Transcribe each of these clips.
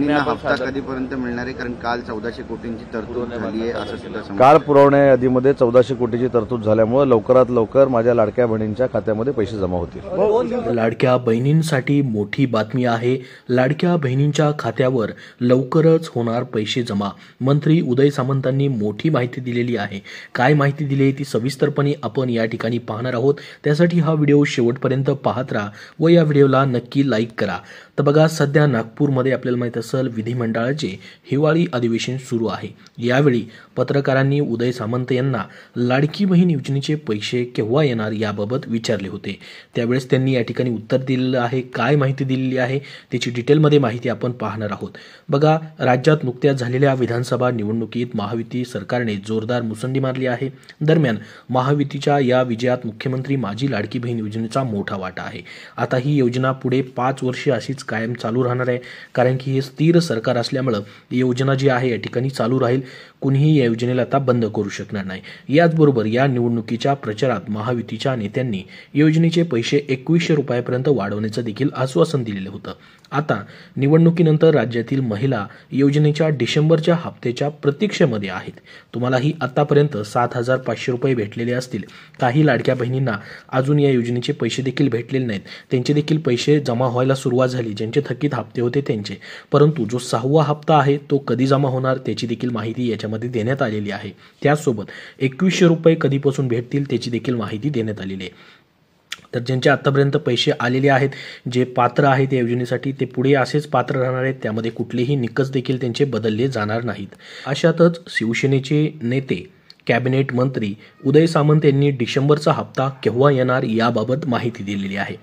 बहिणींना हप्ता कधीपर्यंत मिळणार आहे? कारण काल 1400 कोटींची तरतूद झाली आहे असं सुद्धा समजतं. काल पुरवण्या यादीमध्ये 1400 कोटीची तरतूद झाल्यामुळे लवकरात लवकर माझ्या लाडक्या बहिणींच्या खात्यामध्ये पैसे जमा होतील. लाडक्या बहिणींसाठी मोठी बातमी आहे. लाडक्या बहिणींच्या खात्यावर लवकरच होणार पैसे जमा. मंत्री उदय सामंतांनी मोठी माहिती दिलेली आहे. काय माहिती दिली आहे ती सविस्तरपणे आपण या ठिकाणी पाहणार आहोत. त्यासाठी हा व्हिडिओ शेवटपर्यंत पाहत राहा व या व्हिडिओला नक्की लाईक करा. तर बघा, सध्या नागपूरमध्ये आपल्याला माहित असेल विधिमंडळाचे हिवाळी अधिवेशन सुरू आहे. यावेळी पत्रकारांनी उदय सामंत यांना लाडकी बहीण योजनेचे पैसे केव्हा येणार याबाबत विचारले होते. त्यावेळेस त्यांनी या ठिकाणी उत्तर दिलेलं आहे. काय माहिती दिलेली आहे त्याची डिटेलमध्ये माहिती आपण पाहणार आहोत. बघा, राज्यात नुकत्याच झालेल्या विधानसभा निवडणुकीत महायुती सरकारने जोरदार मुसंडी मारली आहे. दरम्यान महायुतीच्या या विजयात मुख्यमंत्री माझी लाडकी बहीण योजनेचा मोठा वाटा आहे. आता ही योजना पुढे 5 वर्षे अशीच कायम चालू राहणार आहे, कारण की हे स्थिर सरकार असल्यामुळे योजना जी आहे या ठिकाणी चालू राहील. कुणीही या योजनेला आता बंद करू शकणार नाही. याचबरोबर या निवडणुकीच्या प्रचारात महायुतीच्या नेत्यांनी योजनेचे पैसे 2100 रुपयापर्यंत वाढवण्याचं देखील आश्वासन दिलेलं होतं. आता निवडणुकीनंतर राज्यातील महिला योजनेच्या डिसेंबरच्या हप्त्याच्या प्रतीक्षेमध्ये आहेत. तुम्हालाही आतापर्यंत 7500 रुपये भेटलेले असतील. काही लाडक्या बहिणींना अजून या योजनेचे पैसे देखील भेटलेले नाहीत. त्यांचे देखील पैसे जमा व्हायला सुरुवात झाली, ज्यांचे थकीत हप्ते होते त्यांचे. परंतु जो 6वा हप्ता आहे तो कधी जमा होणार त्याची देखील माहिती याच्यामध्ये देण्यात आलेली आहे. त्याचसोबत 2100 रुपये कधीपासून भेटतील त्याची देखील माहिती देण्यात आलेली आहे. तर ज्यांचे आतापर्यंत पैसे आलेले आहेत, जे पात्र आहेत या योजनेसाठी, ते पुढे असेच पात्र राहणार आहेत. त्यामध्ये कुठलेही निकष देखील त्यांचे बदलले जाणार नाहीत. अशातच शिवसेनेचे नेते कॅबिनेट मंत्री उदय सामंत यांनी डिसेंबरचा हप्ता केव्हा येणार याबाबत माहिती दिलेली आहे.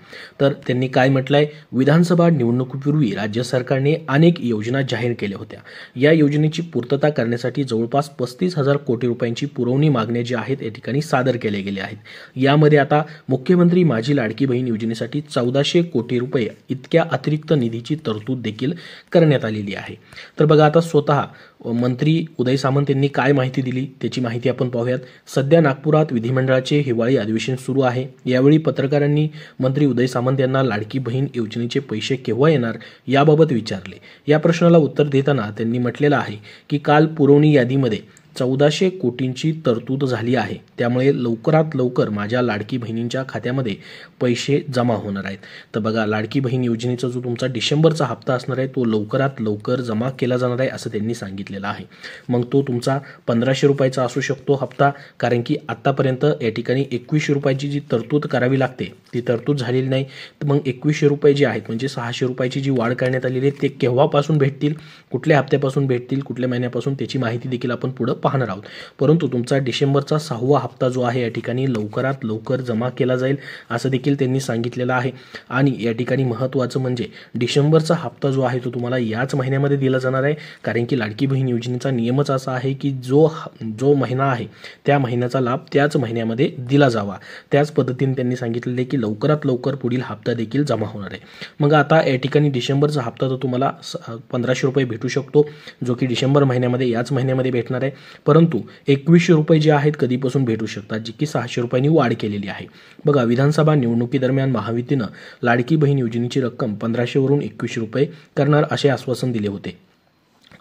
तर त्यांनी काय म्हटलंय, विधानसभा निवडणुकीपूर्वी राज्य सरकारने अनेक योजना जाहीर केल्या होत्या. या योजनेची पूर्तता करण्यासाठी जवळपास 35,000 कोटी रुपयांची पुरवणी मागण्या ज्या आहेत या ठिकाणी सादर केल्या गेल्या आहेत. यामध्ये आता मुख्यमंत्री माझी लाडकी बहीण योजनेसाठी 1400 कोटी रुपये इतक्या अतिरिक्त निधीची तरतूद देखील करण्यात आलेली आहे. तर बघा, आता स्वतः मंत्री उदय सामंत यांनी काय माहिती दिली त्याची माहिती आपण पाहूयात. सध्या नागपुरात विधिमंडळाचे हिवाळी अधिवेशन सुरू आहे. यावेळी पत्रकारांनी मंत्री उदय सामंत यांना लाडकी बहीण योजनेचे पैसे केव्हा येणार याबाबत विचारले. या प्रश्नाला उत्तर देताना त्यांनी म्हटलेलं आहे की काल पुरवणी यादीमध्ये 1400 कोटींची तरतूद झाली आहे. त्यामुळे लवकरात लवकर माझ्या लाडकी बहिणींच्या खात्यामध्ये पैसे जमा होणार आहेत. तर बघा, लाडकी बहीण योजनेचा जो तुमचा डिसेंबरचा हप्ता असणार आहे तो लवकरात लवकर जमा केला जाणार आहे असं त्यांनी सांगितलेलं आहे. मग तो तुमचा 1500 रुपयाचा असू शकतो हप्ता, कारण की आतापर्यंत या ठिकाणी 2100 रुपयाची जी तरतूद करावी लागते ती तरतूद झालेली नाही. तर मग 2100 रुपये जे आहेत म्हणजे 600 रुपयाची जी वाढ करण्यात आलेली आहे ते केव्हापासून भेटतील, कुठल्या हप्त्यापासून भेटतील, कुठल्या महिन्यापासून त्याची माहिती देखील आपण पुढे पाहणार आहोत. परंतु तुमचा डिसेंबरचा 6वा हप्ता जो आहे या ठिकाणी लवकरात लवकर जमा केला जाईल असं देखील त्यांनी सांगितलेलं आहे. आणि या ठिकाणी महत्त्वाचं म्हणजे डिसेंबरचा हप्ता जो आहे तो तुम्हाला याच महिन्यामध्ये दिला जाणार आहे, कारण की लाडकी बहीण योजनेचा नियमच असा आहे की जो महिना आहे त्या महिन्याचा लाभ त्याच महिन्यामध्ये दिला जावा. त्याच पद्धतीने त्यांनी सांगितलेले की लवकरात लवकर पुढील हप्ता देखील जमा होणार आहे. मग आता या ठिकाणी डिसेंबरचा हप्ता तर तुम्हाला 1500 रुपये भेटू शकतो, जो की डिसेंबर महिन्यामध्ये याच महिन्यामध्ये भेटणार आहे. परंतु 2100 रुपये जे आहेत कधीपासून भेटू शकतात, जी की 600 रुपयांनी वाढ केलेली आहे. बघा, विधानसभा निवडणुकीदरम्यान महायुतीनं लाडकी बहीण योजनेची रक्कम 1500 वरून 2100 रुपये करणार असे आश्वासन दिले होते.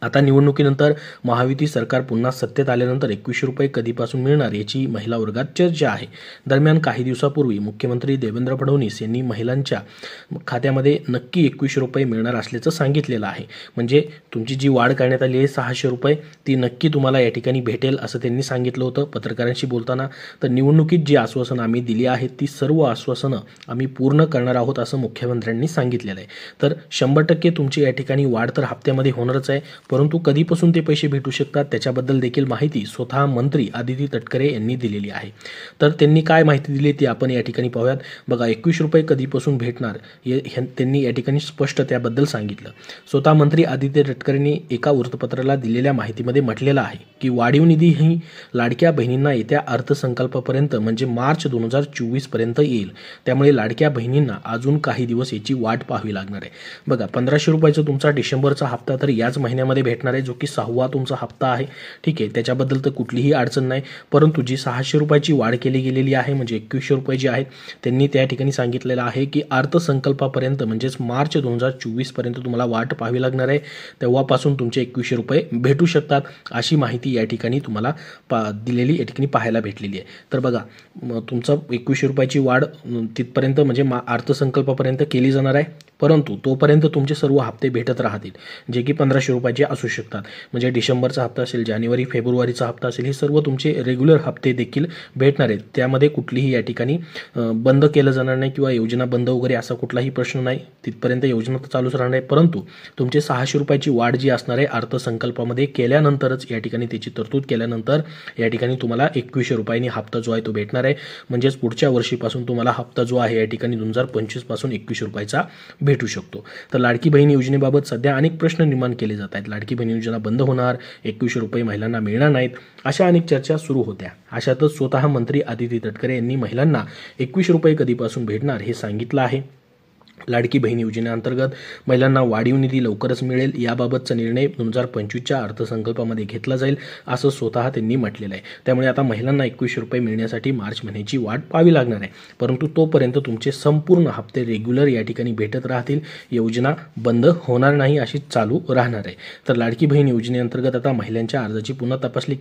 आता निवडणुकीनंतर महायुती सरकार पुन्हा सत्तेत आल्यानंतर 2100 रुपये कधीपासून मिळणार याची महिला वर्गात चर्चा आहे. दरम्यान काही दिवसापूर्वी मुख्यमंत्री देवेंद्र फडणवीस यांनी महिलांच्या खात्यामध्ये नक्की 2100 रुपये मिळणार असल्याचं सांगितलेलं आहे. म्हणजे तुमची जी वाढ करण्यात आली आहे 600 रुपये ती नक्की तुम्हाला या ठिकाणी भेटेल असं त्यांनी सांगितलं होतं पत्रकारांशी बोलताना. तर निवडणुकीत जी आश्वासनं आम्ही दिली आहेत ती सर्व आश्वासनं आम्ही पूर्ण करणार आहोत असं मुख्यमंत्र्यांनी सांगितलेलं आहे. तर 100% तुमची या ठिकाणी वाढ तर हप्त्यामध्ये होणारच आहे, परंतु कधीपासून ते पैसे भेटू शकतात त्याच्याबद्दल देखील माहिती स्वतः मंत्री आदिती तटकरे यांनी दिलेली आहे. तर त्यांनी काय माहिती दिली ती आपण या ठिकाणी पाहूयात. बघा, 21 रुपये कधीपासून भेटणार त्यांनी या ठिकाणी स्पष्ट त्याबद्दल सांगितलं. स्वतः मंत्री आदिती तटकरेंनी एका वृत्तपत्राला दिलेल्या माहितीमध्ये म्हटलेलं आहे की वाढीव निधी ही लाडक्या बहिणींना येत्या अर्थसंकल्पापर्यंत म्हणजे मार्च 2024 पर्यंत येईल. त्यामुळे लाडक्या बहिणींना अजून काही दिवस याची वाट पाहावी लागणार आहे. बघा, 1500 रुपयाचा तुमचा डिसेंबरचा हप्ता तर याच महिन्यामध्ये महिन्यामध्ये भेटणार आहे, जो की 6वा तुमचा हप्ता आहे. ठीक आहे, त्याच्याबद्दल तर कुठलीही अडचण नाही. परंतु जी 600 रुपयाची वाढ केली गेलेली आहे म्हणजे 2100 रुपये जे आहेत त्यांनी त्या ठिकाणी सांगितलेलं आहे की अर्थसंकल्पापर्यंत म्हणजेच मार्च 2024 पर्यंत तुम्हाला वाट पाहावी लागणार आहे. तेव्हापासून तुमचे 2100 रुपये भेटू शकतात अशी माहिती या ठिकाणी तुम्हाला दिलेली या ठिकाणी पाहायला भेटलेली आहे. तर बघा, तुमचा 2100 रुपयाची वाढ तिथपर्यंत म्हणजे अर्थसंकल्पापर्यंत केली जाणार आहे. परंतु तोपर्यंत तुमचे सर्व हप्ते भेटत राहतील, जे की 1500 रुपयाचे असू शकतात. म्हणजे डिसेंबरचा हप्ता असेल, जानेवारी फेब्रुवारीचा हप्ता असेल, हे सर्व तुमचे रेग्युलर हप्ते देखील भेटणार आहेत. त्यामध्ये कुठलीही या ठिकाणी बंद केलं जाणार नाही किंवा योजना बंद वगैरे असा कुठलाही प्रश्न नाही. तिथपर्यंत योजना तर चालूच राहणार आहे. परंतु तुमचे 600 रुपयाची वाढ जी असणार आहे अर्थसंकल्पामध्ये केल्यानंतरच या ठिकाणी त्याची तरतूद केल्यानंतर या ठिकाणी तुम्हाला 2100 रुपयांनी हप्ता जो आहे तो भेटणार आहे. म्हणजेच पुढच्या वर्षीपासून तुम्हाला हप्ता जो आहे या ठिकाणी 2025 पासून 2100 रुपयाचा भेटू शकतो. तर लाडकी बहीण योजनेबाबत सध्या अनेक प्रश्न निर्माण केले जात आहेत. लाडकी बहीण योजना बंद होणार, 2100 रुपये महिलांना मिळणार नाहीत, अशा अनेक चर्चा सुरू होत्या. अशातच स्वतः मंत्री आदिती तटकरे यांनी महिलांना 2100 रुपये कधीपासून भेटणार हे सांगितलं आहे. लाडकी बहीण योजनेअंतर्गत महिलांना वाढीव निधी लवकरच मिळेल, याबाबतचा निर्णय 2025च्या अर्थसंकल्पामध्ये घेतला जाईल असं स्वतः त्यांनी म्हटलेलं आहे. त्यामुळे आता महिलांना 2100 रुपये मिळण्यासाठी मार्च महिन्याची वाट पाहावी लागणार आहे. परंतु तोपर्यंत तुमचे संपूर्ण हप्ते रेग्युलर या ठिकाणी भेटत राहतील, योजना बंद होणार नाही, अशी चालू राहणार आहे. तर लाडकी बहीण योजनेअंतर्गत आता महिलांच्या अर्जाची पुन्हा तपासणी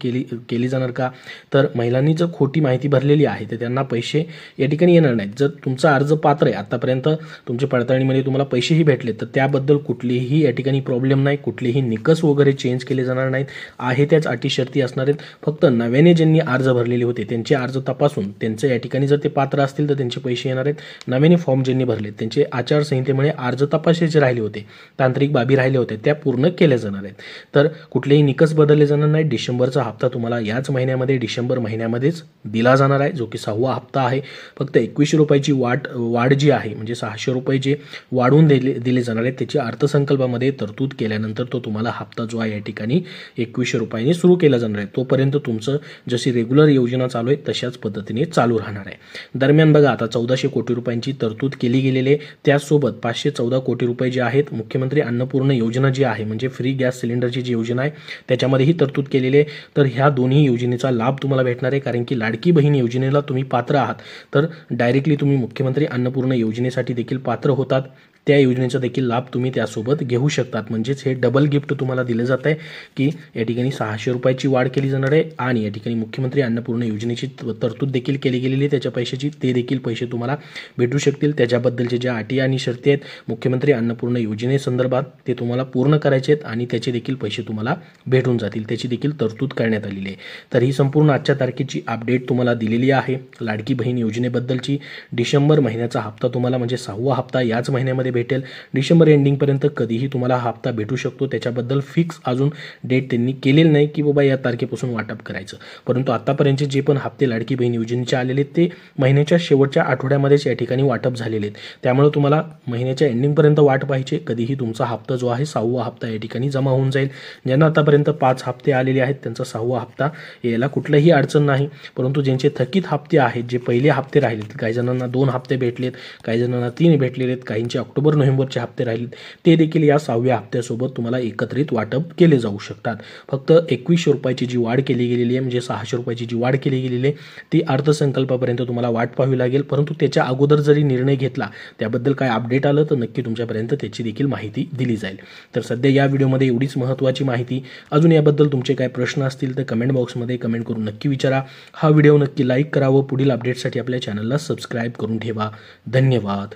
केली जाणार का? तर महिलांनी जर खोटी माहिती भरलेली आहे तर त्यांना पैसे या ठिकाणी येणार नाहीत. जर तुमचा अर्ज पात्र आहे, आतापर्यंत तुमच्या पडताळणीमध्ये तुम्हाला पैसेही भेटले तर त्याबद्दल कुठलीही या ठिकाणी प्रॉब्लेम नाही, कुठलेही निकष वगैरे चेंज केले जाणार नाहीत. आहे त्याच अटी शर्ती असणार आहेत. फक्त नव्याने ज्यांनी अर्ज भरलेले होते त्यांचे अर्ज तपासून त्यांचे या ठिकाणी जर ते पात्र असतील तर त्यांचे पैसे येणार आहेत. नव्याने फॉर्म ज्यांनी भरले त्यांचे आचारसंहितेमुळे अर्ज तपासायचे राहिले होते, तांत्रिक बाबी राहिले होते, त्या पूर्ण केल्या जाणार आहेत. तर कुठलेही निकष बदलले जाणार नाही. डिसेंबरचा हप्ता तुम्हाला याच महिन्यामध्ये डिसेंबर महिन्यामध्येच दिला जाणार आहे, जो की 6वा हप्ता आहे. फक्त 2100 रुपयाची वाढ जी आहे म्हणजे 600 रुपये जे वाढवून दिले जाणार आहेत त्याची अर्थसंकल्पामध्ये तरतूद केल्यानंतर तो तुम्हाला हप्ता जो आहे या ठिकाणी 2100 रुपयांनी सुरू केला जाणार आहे. तोपर्यंत तुमचं जशी रेग्युलर योजना चालू आहे तशाच पद्धतीने चालू राहणार आहे. दरम्यान बघा, आता 1400 कोटी रुपयांची तरतूद केली गेलेली आहे. त्यासोबत 514 कोटी रुपये जे आहेत मुख्यमंत्री अन्नपूर्ण योजना जी आहे म्हणजे फ्री गॅस सिलेंडरची जी योजना आहे त्याच्यामध्येही तरतूद केलेली आहे. तर ह्या दोन्ही योजनेचा लाभ तुम्हाला भेटणार आहे, कारण की लाडकी बहीण योजनेला तुम्ही पात्र आहात तर डायरेक्टली तुम्ही मुख्यमंत्री अन्नपूर्ण योजनेसाठी देखील पात्र होतात. त्या योजनेचा देखील लाभ तुम्ही त्यासोबत घेऊ शकतात. म्हणजेच हे डबल गिफ्ट तुम्हाला दिलं जात आहे की या ठिकाणी 600 रुपयाची वाढ केली जाणार आहे आणि या ठिकाणी मुख्यमंत्री अन्नपूर्ण योजनेची तरतूद देखील केली गेलेली आहे. त्याच्या पैशाची ते देखील पैसे तुम्हाला भेटू शकतील. त्याच्याबद्दलचे ज्या अटी आणि शर्ती आहेत मुख्यमंत्री अन्नपूर्ण योजनेसंदर्भात ते तुम्हाला पूर्ण करायचे आहेत आणि त्याचे देखील पैसे तुम्हाला भेटून जातील, त्याची देखील तरतूद करण्यात आलेली आहे. तर ही संपूर्ण आजच्या तारखेची अपडेट तुम्हाला दिलेली आहे लाडकी बहीण योजनेबद्दलची. डिसेंबर महिन्याचा हप्ता तुम्हाला म्हणजे 6वा हप्ता याच महिन्यामध्ये भेटेल. डिसेंबर एंडिंग पर्यंत कधीही तुम्हाला हप्ता भेटू शकतो. त्याच्याबद्दल फिक्स अजून डेट त्यांनी केलेली नाही की बाबा या तारखेपासून वाटप करायचं. परंतु आतापर्यंतचे जे पण हप्ते लाडकी बहीण योजनेचे आलेले ते महिन्याच्या शेवटच्या आठवड्यामध्येच या ठिकाणी वाटप झालेले आहेत. त्यामुळे तुम्हाला महिन्याच्या एंडिंगपर्यंत वाट पाहिजे, कधीही तुमचा हप्ता जो आहे 6वा हप्ता या ठिकाणी जमा होऊन जाईल. ज्यांना आतापर्यंत 5 हप्ते आलेले आहेत त्यांचा 6वा हप्ता यायला कुठलंही अडचण नाही. परंतु ज्यांचे थकीत हप्ते आहेत, जे पहिले हप्ते राहिलेत, काही जणांना 2 हप्ते भेटलेत, काही जणांना 3 भेटलेले आहेत, काहींचे ऑक्टोबर नोव्हेंबरचे हप्ते राहिलेत, ते देखील या 6व्या हप्त्यासोबत तुम्हाला एकत्रित वाटप केले जाऊ शकतात. फक्त 2100 रुपयाची जी वाढ केली गेलेली आहे म्हणजे 600 रुपयाची जी वाढ केली गेलेली आहे ती अर्थसंकल्पापर्यंत तुम्हाला वाट पाहावी लागेल. परंतु त्याच्या अगोदर जरी निर्णय घेतला, त्याबद्दल काय अपडेट आलं तर नक्की तुमच्यापर्यंत त्याची देखील माहिती दिली जाईल. तर सध्या या व्हिडिओमध्ये एवढीच महत्त्वाची माहिती. अजून याबद्दल तुमचे काय प्रश्न असतील तर कमेंट बॉक्समध्ये कमेंट करून नक्की विचारा. हा व्हिडिओ नक्की लाईक करा व पुढील अपडेटसाठी आपल्या चॅनलला सबस्क्राईब करून ठेवा. धन्यवाद.